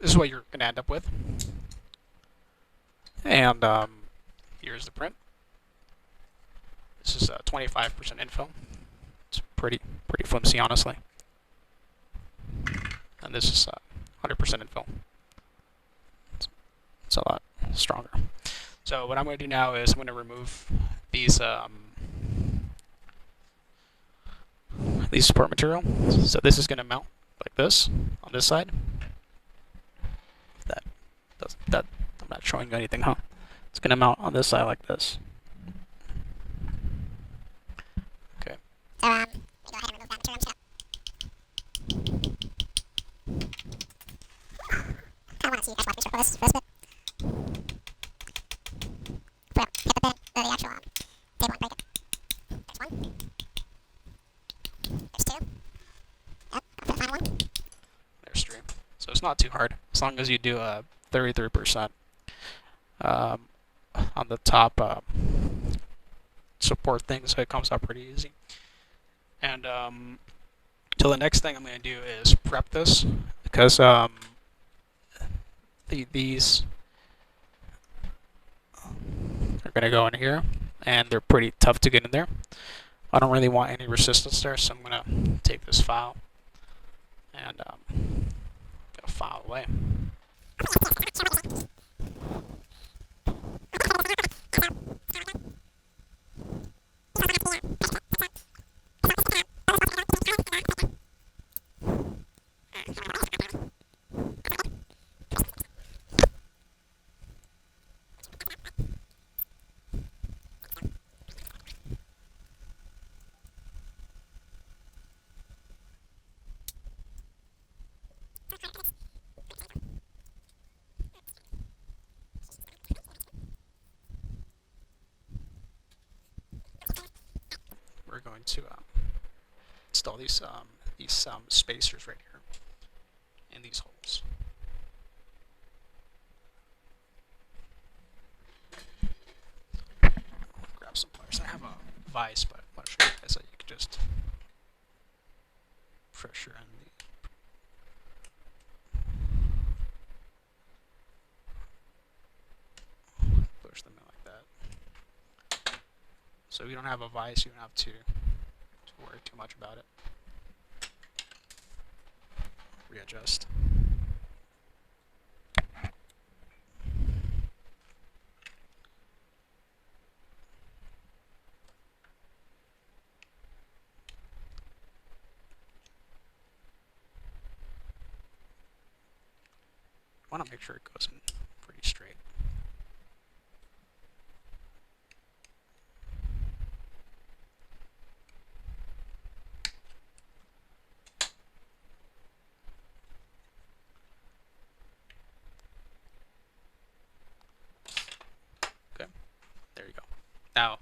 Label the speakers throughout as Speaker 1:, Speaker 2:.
Speaker 1: this is what you're going to end up with. And here's the print. This is 25% infill. It's pretty flimsy, honestly. And this is 100% infill. It's a lot stronger. So what I'm going to do now is I'm going to remove these support material. So this is going to mount like this on this side. That I'm not showing you anything, huh? It's going to mount on this side like this. Okay.
Speaker 2: So, go ahead and remove that material. I want to see you guys watch me circle this for this bit. Hit the actual table and break it. There's one. There's two. Yep, I'll put the final one.
Speaker 1: There's three. So it's not too hard, as long as you do 33% on the top support thing, so it comes out pretty easy. And so the next thing I'm going to do is prep this, because these are going to go in here, and they're pretty tough to get in there. I don't really want any resistance there, so I'm going to take this file and file away. We're going to install these spacers right here in these holes. Grab some pliers. I have a vise, but I want to show you guys that you can just pressure in the push them in like that. So if you don't have a vise, you don't have to worry too much about it. Readjust. I want to make sure it goes in pretty straight. Okay, there you go. Now,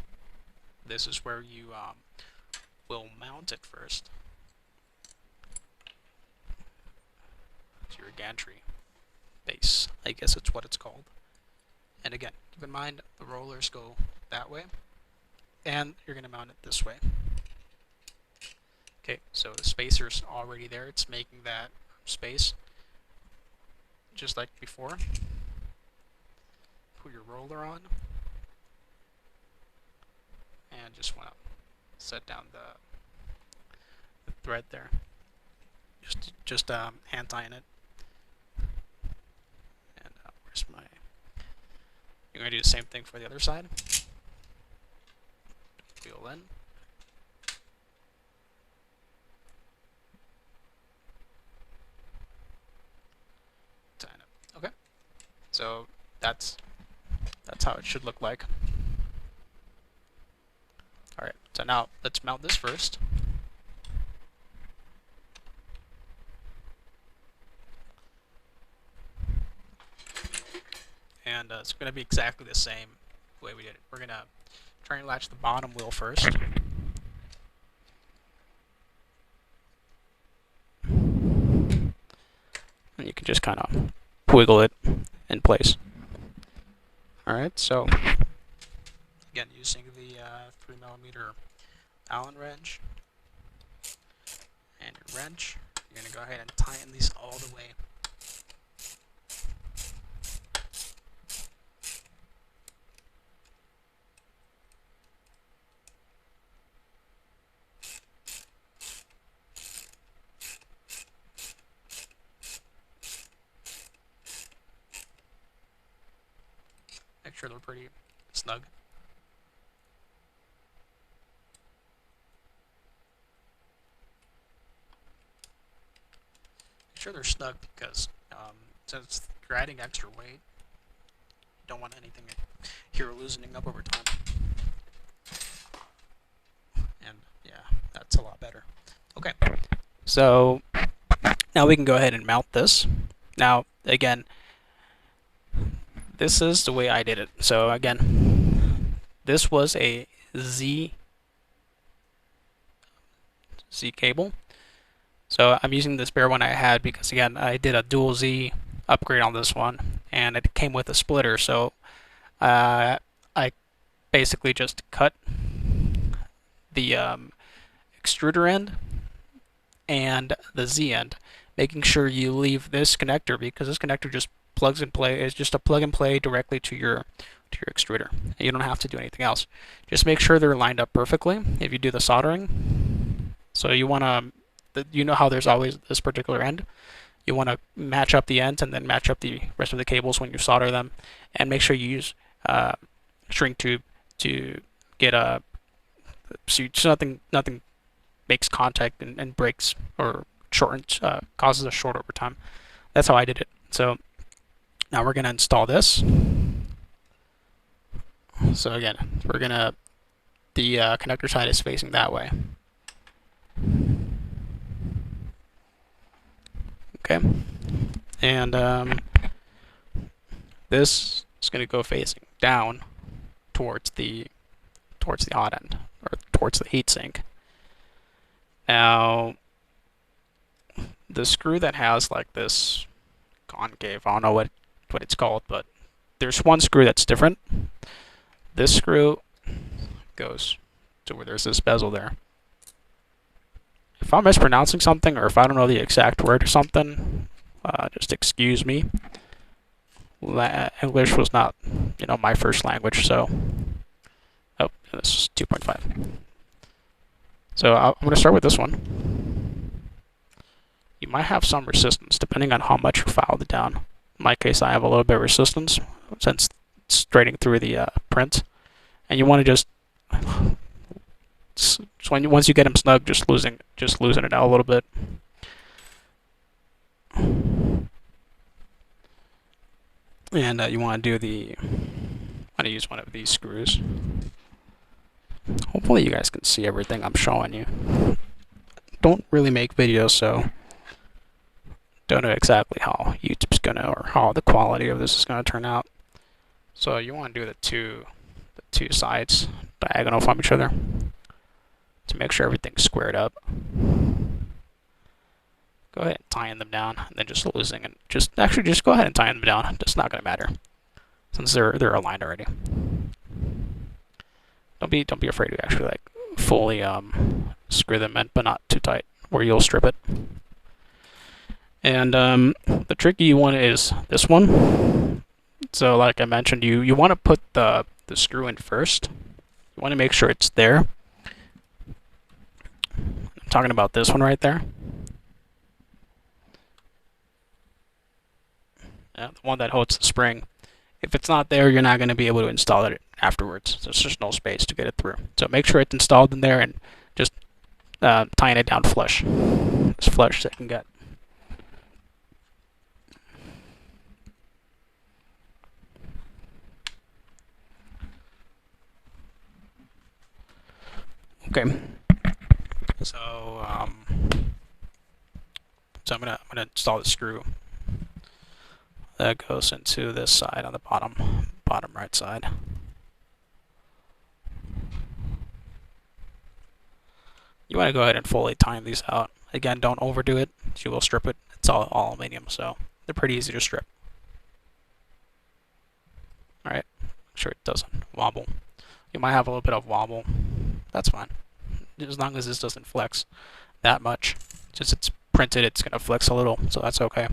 Speaker 1: this is where you will mount it first to your gantry base. I guess it's what it's called. And again, keep in mind the rollers go that way, and you're going to mount it this way. Okay, so the spacer's already there. It's making that space just like before. Put your roller on, and just want to set down the thread there. Just hand tying it. And where's my? You're going to do the same thing for the other side. Wheel in. Tying it. Okay. So that's how it should look like. Alright, so now let's mount this first. And it's going to be exactly the same way we did it. We're going to try and latch the bottom wheel first. And you can just kind of wiggle it in place. Alright, so again, using the 3mm Allen wrench and your wrench, you're going to go ahead and tighten these all the way sure they're pretty snug. Make sure they're snug because since you're adding extra weight, you don't want anything here loosening up over time. And yeah, that's a lot better. Okay, so now we can go ahead and mount this. Now, again, this is the way I did it. So again, this was a Z cable. So I'm using the spare one I had because again, I did a dual Z upgrade on this one, and it came with a splitter. So I basically just cut the extruder end and the Z end, making sure you leave this connector because this connector just plugs and play is just a plug and play directly to your extruder. You don't have to do anything else. Just make sure they're lined up perfectly if you do the soldering. So you want to, you know how there's always this particular end. You want to match up the ends and then match up the rest of the cables when you solder them, and make sure you use shrink tube to get a so nothing makes contact and breaks or shortens causes a short over time. That's how I did it. So now we're gonna install this. So again, we're gonna the connector side is facing that way. Okay, and this is gonna go facing down towards the hot end or towards the heatsink. Now, the screw that has like this concave, I don't know what it's called, but there's one screw that's different. This screw goes to where there's this bezel there. If I'm mispronouncing something or if I don't know the exact word or something, just excuse me. English was not, my first language, so. Oh, this is 2.5. So I'm going to start with this one. You might have some resistance depending on how much you filed it down. In my case, I have a little bit of resistance since it's straighting through the print. And you want to just once you get them snug, just loosen it out a little bit. And you want to use one of these screws. Hopefully you guys can see everything I'm showing you. Don't really make videos, so don't know exactly how YouTube's gonna or how the quality of this is gonna turn out. So you want to do the two sides diagonal from each other to make sure everything's squared up. Go ahead and tighten them down, and then just loosening and just go ahead and tighten them down. It's not gonna matter since they're aligned already. Don't be afraid to actually like fully screw them in, but not too tight, where you'll strip it. And the tricky one is this one. So like I mentioned, you want to put the screw in first. You want to make sure it's there. I'm talking about this one right there. Yeah, the one that holds the spring. If it's not there, you're not going to be able to install it afterwards. There's just no space to get it through. So make sure it's installed in there and just tying it down flush. As flush as it can get. Okay. So I'm gonna install the screw that goes into this side on the bottom right side. You want to go ahead and fully time these out. Again, don't overdo it. You will strip it. It's all aluminum, so they're pretty easy to strip. Alright, make sure it doesn't wobble. You might have a little bit of wobble. That's fine. As long as this doesn't flex that much. Since it's printed, it's going to flex a little, so that's okay.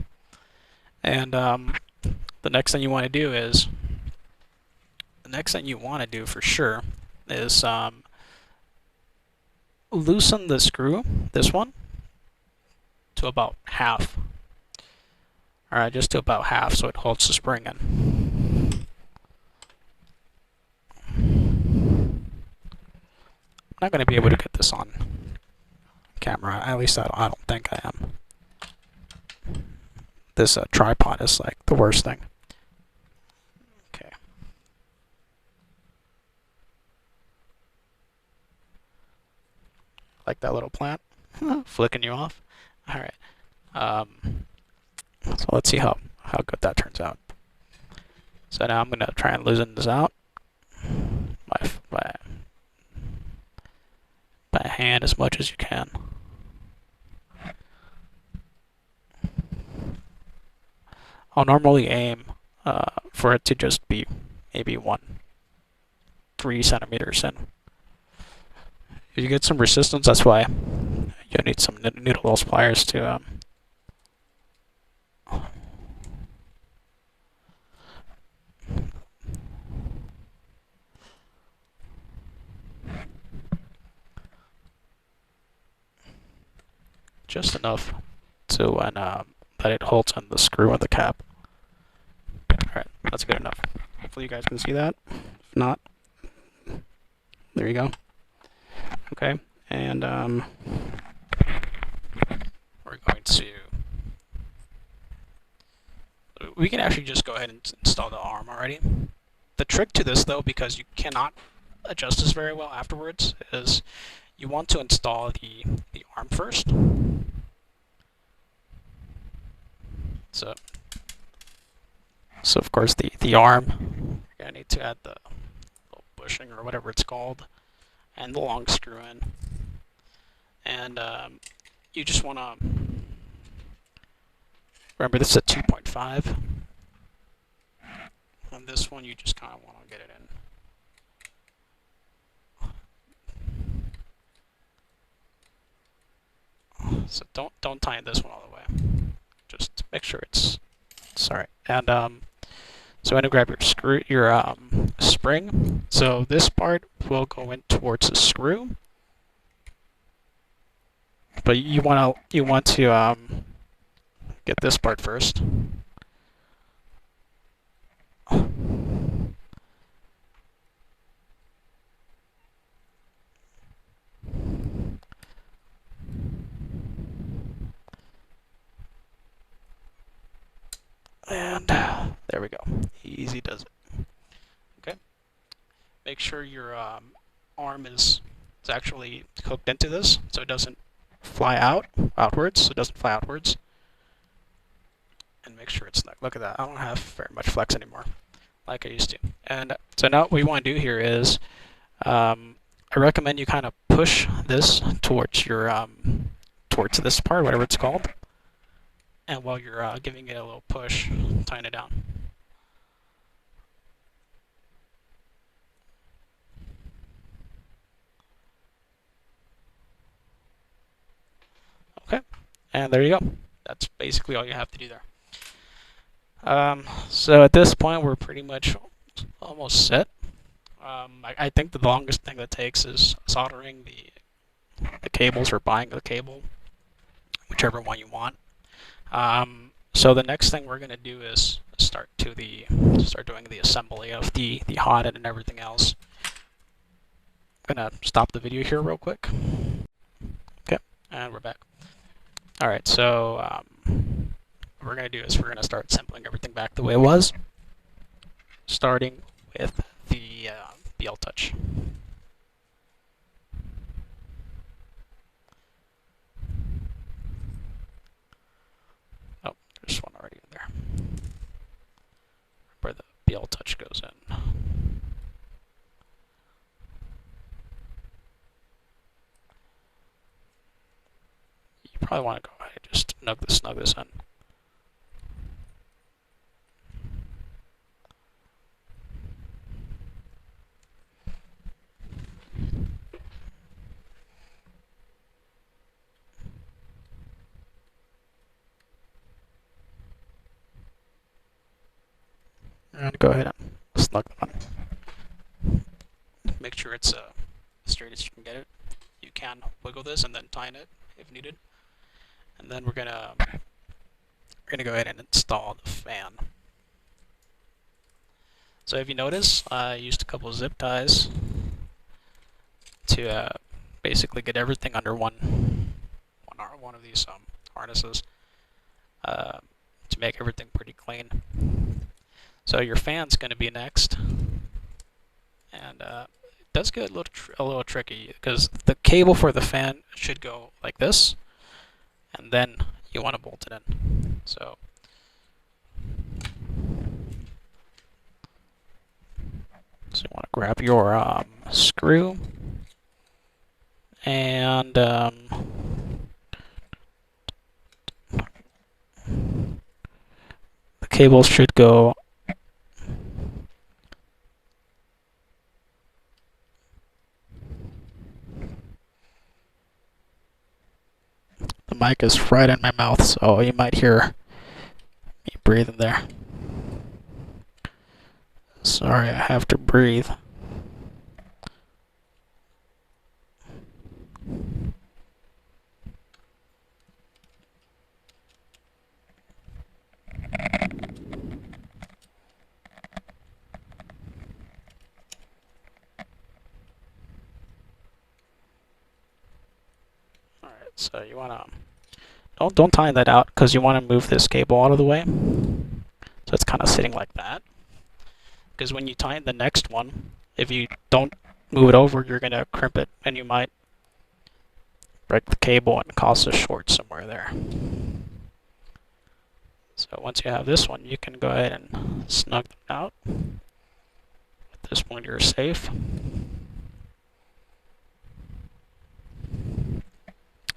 Speaker 1: And the next thing you want to do for sure is loosen the screw, this one, to about half. Alright, just to about half so it holds the spring in. not going to be able to get this on camera. At least I don't think I am. This tripod is like the worst thing. Okay. Like that little plant flicking you off. All right. So let's see how good that turns out. So now I'm going to try and loosen this out by hand as much as you can. I'll normally aim for it to just be maybe 3 centimeters in. If you get some resistance, that's why you'll need some needle nose pliers to just enough to when that it holds on the screw on the cap. Alright, that's good enough. Hopefully you guys can see that. If not, there you go. Okay, and we're going to... We can actually just go ahead and install the arm already. The trick to this, though, because you cannot adjust this very well afterwards, is you want to install the arm first. So of course the arm, you're gonna need to add the little bushing or whatever it's called, and the long screw in. And you just want to remember this is a 2.5, and this one you just kind of want to get it in. So don't tighten this one all the way. Just make sure it's sorry. And so I'm gonna grab your spring. So this part will go in towards the screw, but you want to get this part first. And there we go. Easy does it. Okay. Make sure your arm is actually hooked into this, so it doesn't fly outwards. So it doesn't fly outwards. And make sure it's snug. Look at that. I don't have very much flex anymore, like I used to. And so now what we want to do here is, I recommend you kind of push this towards your towards this part, whatever it's called. And while you're giving it a little push, tighten it down. Okay, and there you go. That's basically all you have to do there. So at this point, we're pretty much almost set. I think the longest thing that takes is soldering the cables or buying the cable, whichever one you want. So the next thing we're going to do is start doing the assembly of the hot end and everything else. I'm going to stop the video here real quick. Okay, and we're back. Alright, so what we're going to do is we're going to start assembling everything back the way it was, starting with the BL Touch. Oh, there's one already in there. Where the BL Touch goes in. You probably want to go ahead and just snug this in. And go ahead and snug them on. Make sure it's as straight as you can get it. You can wiggle this and then tighten it if needed. And then we're gonna go ahead and install the fan. So if you notice, I used a couple of zip ties to basically get everything under one of these harnesses uh, to make everything pretty clean. So your fan's going to be next, and it does get a little tricky because the cable for the fan should go like this, and then you want to bolt it in. So you want to grab your screw and the cable should go the mic is right in my mouth, so you might hear me breathing there. Sorry, I have to breathe. Alright, so you wanna don't tie that out because you want to move this cable out of the way. So it's kind of sitting like that. Because when you tie in the next one, if you don't move it over, you're gonna crimp it, and you might break the cable and cause a short somewhere there. So once you have this one, you can go ahead and snug them out. At this point, you're safe.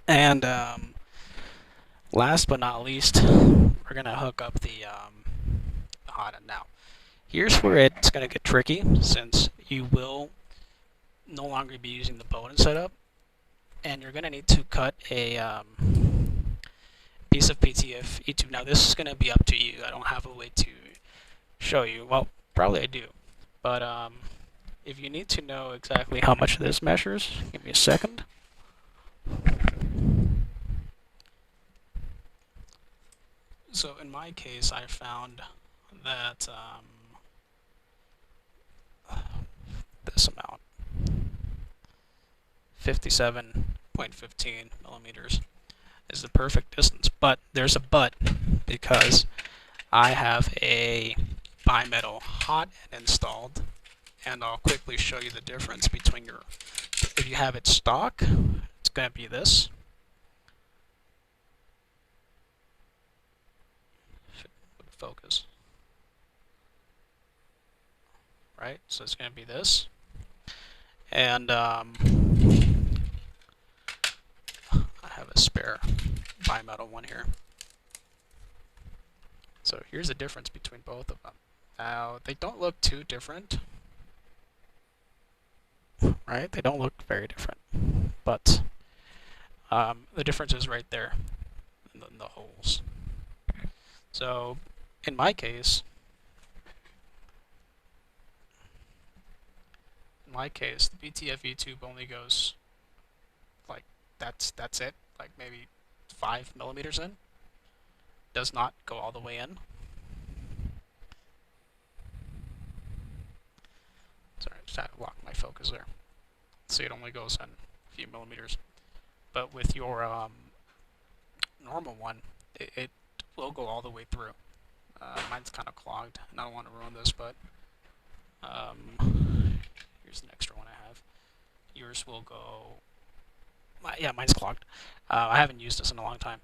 Speaker 1: And last but not least, we're gonna hook up the hot end. Now, here's where it's gonna get tricky, since you will no longer be using the Bowden setup, and you're gonna need to cut a piece of PTF E2. Now, this is gonna be up to you. I don't have a way to show you. Well, probably I do, but if you need to know exactly how much this measures, give me a second. So in my case, I found that this amount, 57.15 millimeters, is the perfect distance. But there's a but, because I have a bimetal hot end installed, and I'll quickly show you the difference between if you have it stock, it's going to be this. Focus. Right? So it's going to be this. And I have a spare bimetal one here. So here's the difference between both of them. Now, they don't look too different. Right? They don't look very different. But the difference is right there in the holes. So in my case, the BTFE tube only goes like that's it, like maybe 5 millimeters in. Does not go all the way in. Sorry, I just had to lock my focus there. See, it only goes in a few millimeters. But with your normal one, it will go all the way through. Mine's kind of clogged, and I don't want to ruin this, but here's an extra one I have. Yours will go. Yeah, mine's clogged. I haven't used this in a long time,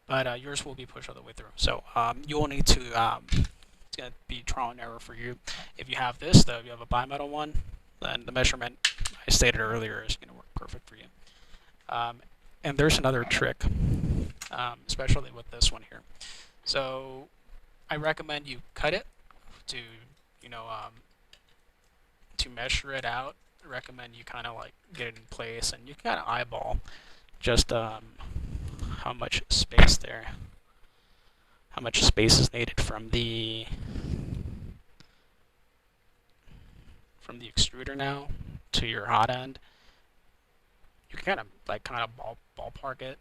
Speaker 1: but yours will be pushed all the way through. So you will need to. It's gonna be trial and error for you. If you have this, though, if you have a bimetal one, then the measurement I stated earlier is gonna work perfect for you. And there's another trick, especially with this one here. So I recommend you cut it to, to measure it out. I recommend you kind of like get it in place, and you kind of eyeball just how much space is needed from the extruder now to your hot end. You can kind of ballpark it.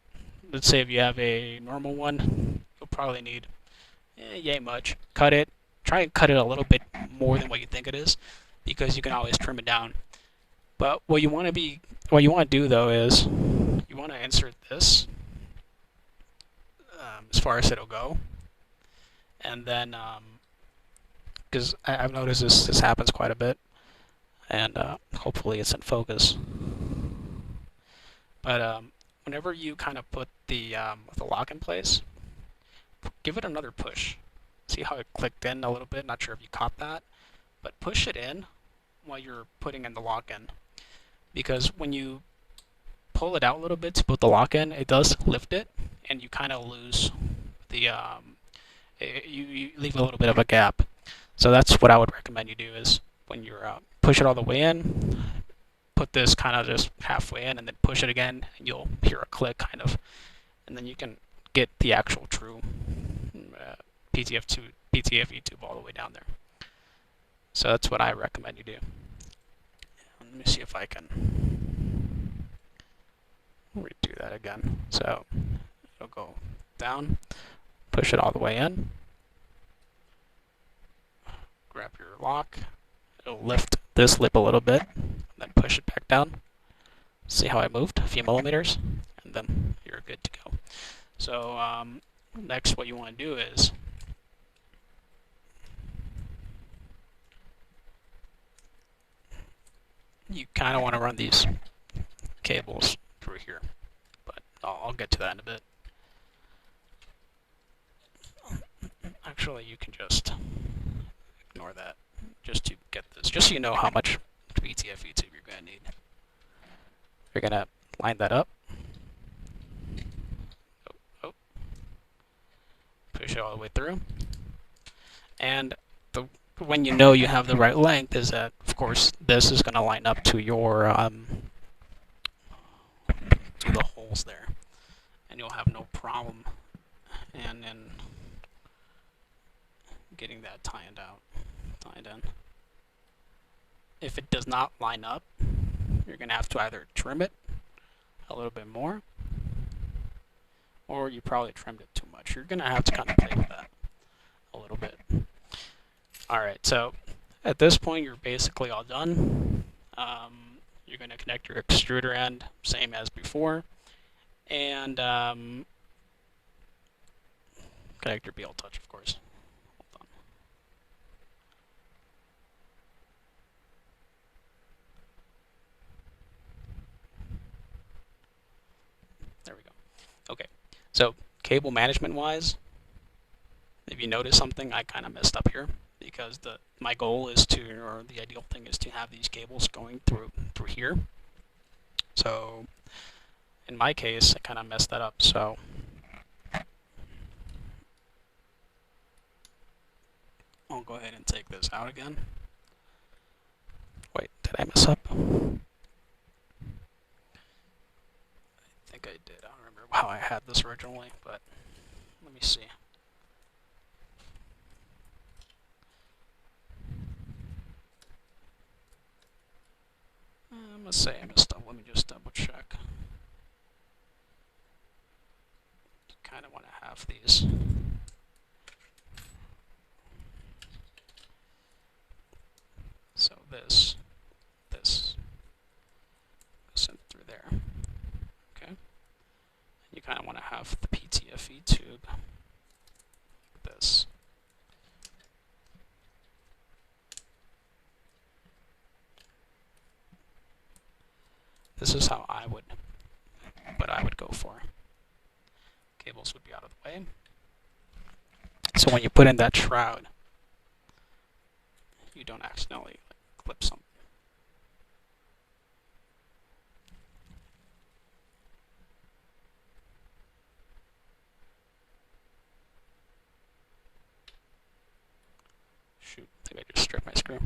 Speaker 1: Let's say if you have a normal one, you'll probably need yay much. Cut it. Try and cut it a little bit more than what you think it is, because you can always trim it down But what you want to do though is you want to insert this as far as it'll go, and then because I've noticed this happens quite a bit, and hopefully it's in focus. But whenever you kind of put the lock in place, give it another push. See how it clicked in a little bit? Not sure if you caught that, but push it in while you're putting in the lock in, because when you pull it out a little bit to put the lock in, it does lift it, and you kind of lose the you leave a little bit of a gap. So that's what I would recommend you do is when you're push it all the way in, put this kind of just halfway in, and then push it again, and you'll hear a click kind of, and then you can get the actual true PTFE tube all the way down there. So that's what I recommend you do. Let me see if I can redo that again. So it'll go down, push it all the way in, grab your lock, it'll lift this lip a little bit, then push it back down. See how I moved a few millimeters, and then you're good to go. So next what you want to do is you kind of want to run these cables through here, but I'll get to that in a bit. Actually, you can just ignore that just to get this, just so you know how much BTFE tube you're going to need. You're going to line that up. Push it all the way through. And when you know you have the right length is that, of course, this is going to line up to your to the holes there, and you'll have no problem and in getting that tied in. If it does not line up, you're going to have to either trim it a little bit more, or you probably trimmed it too much. You're going to have to kind of play with that a little bit. Alright, so at this point you're basically all done. You're going to connect your extruder end, same as before, and connect your BL touch, of course. Hold on. There we go. Okay, so cable management wise, if you notice something, I kind of messed up here because my goal is to, or the ideal thing is to have these cables going through here. So in my case, I kind of messed that up. So I'll go ahead and take this out again. Wait, did I mess up? I think I did. I don't remember how I had this originally, but let me see. I'm going to say I messed up. Let me just double check. You kind of want to have these. So this goes in through there. Okay. And you kind of want to have the PTFE tube like this. This is how what I would go for. Cables would be out of the way. So when you put in that shroud, you don't accidentally clip something. Shoot, I think I just stripped my screw.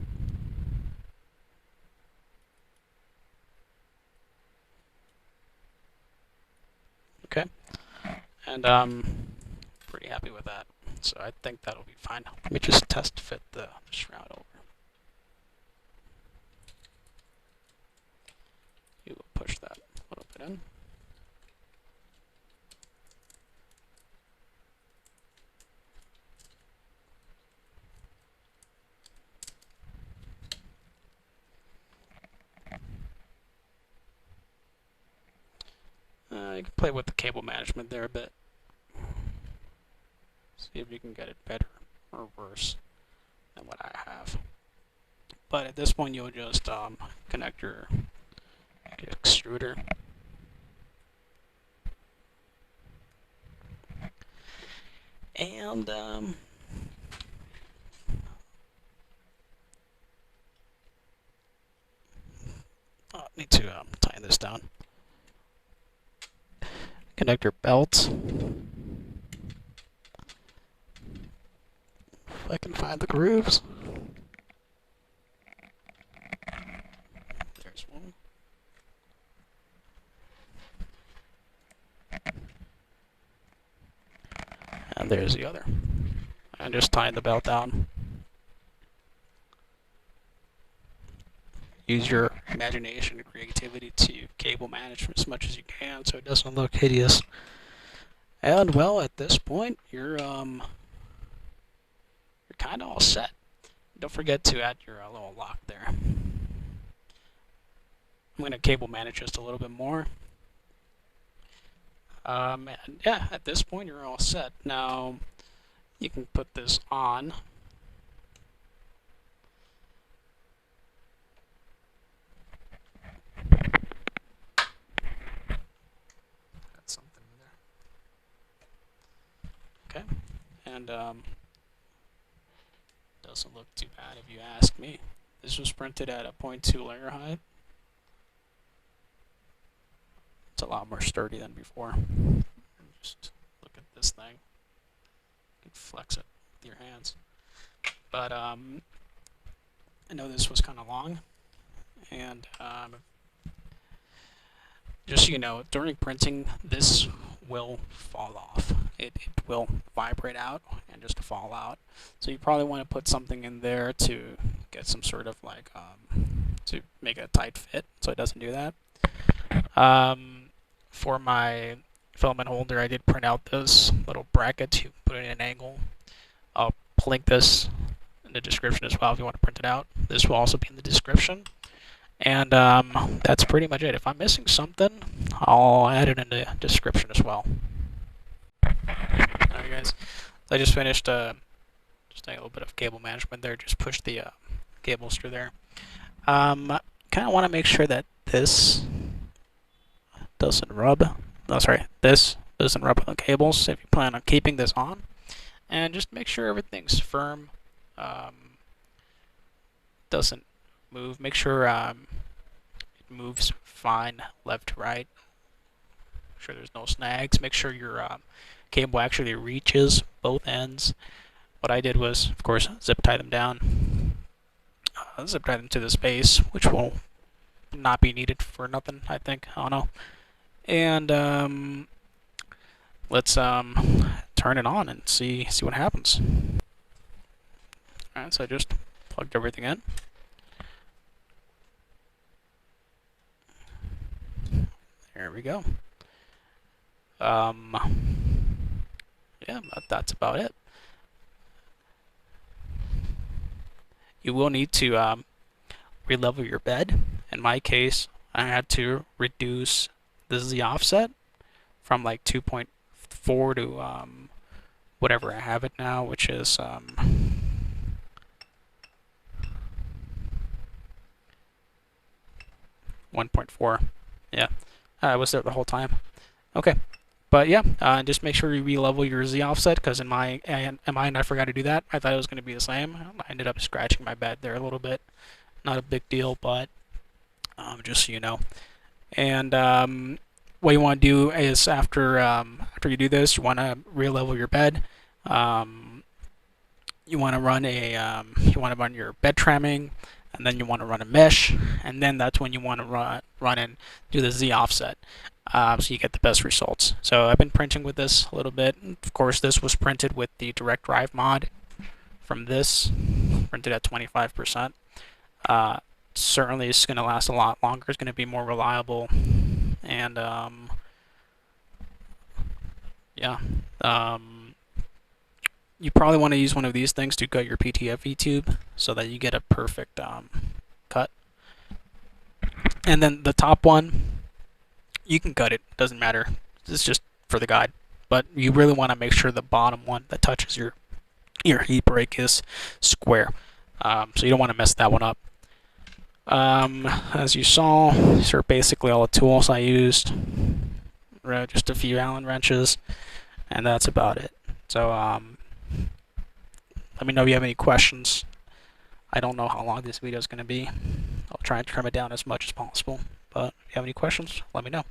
Speaker 1: Okay, and pretty happy with that. So I think that'll be fine. Let me just test fit the shroud over. You will push that a little bit in. can play with the cable management there a bit. See if you can get it better or worse than what I have. But at this point, you'll just connect your extruder. And I need to tighten this down. Connect your belt. If I can find the grooves. There's one. And there's the other. And just tying the belt down. Use your imagination and creativity to cable manage as much as you can so it doesn't look hideous. And well, at this point, you're kind of all set. Don't forget to add your little lock there. I'm going to cable manage just a little bit more. And yeah, at this point, you're all set. Now, you can put this on. Got something there. Okay. And doesn't look too bad if you ask me. This was printed at a 0.2 layer height. It's a lot more sturdy than before. Just look at this thing. You can flex it with your hands. But I know this was kind of long, and just so you know, during printing, this will fall off. It will vibrate out and just fall out. So you probably want to put something in there to get some sort of like to make a tight fit, so it doesn't do that. For my filament holder, I did print out this little bracket to put it in an angle. I'll link this in the description as well if you want to print it out. This will also be in the description. And that's pretty much it. If I'm missing something, I'll add it in the description as well. Alright guys, I just finished just a little bit of cable management there. Just push the cables through there. Kind of want to make sure that this doesn't rub. Oh, sorry, this doesn't rub on the cables if you plan on keeping this on. And just make sure everything's firm. Doesn't move. Make sure it moves fine left to right. Make sure there's no snags. Make sure your cable actually reaches both ends. What I did was, of course, zip tie them down. Zip tie them to the space, which will not be needed for nothing, I think. I don't know. And let's turn it on and see what happens. Alright, so I just plugged everything in. There we go. Yeah, that's about it. You will need to relevel your bed. In my case, I had to reduce the Z offset from like 2.4 to whatever I have it now, which is 1.4. Yeah, I was there the whole time. Okay, but yeah, just make sure you re-level your Z offset, because in mine I forgot to do that. I thought it was going to be the same. I ended up scratching my bed there a little bit. Not a big deal, but just so you know. And what you want to do is after you do this, you want to re-level your bed. You want to run your bed tramming, and then you want to run a mesh, and then that's when you want to run and do the Z offset, so you get the best results. So I've been printing with this a little bit. Of course, this was printed with the direct drive mod from this, printed at 25%. Certainly it's going to last a lot longer. It's going to be more reliable, and yeah. You probably want to use one of these things to cut your PTFE tube so that you get a perfect cut. And then the top one, you can cut it. Doesn't matter. it's just for the guide. But you really want to make sure the bottom one that touches your heat break is square. So you don't want to mess that one up. As you saw, these are basically all the tools I used. Just a few Allen wrenches, and that's about it. So let me know if you have any questions. I don't know how long this video is going to be. I'll try and trim it down as much as possible. But if you have any questions, let me know.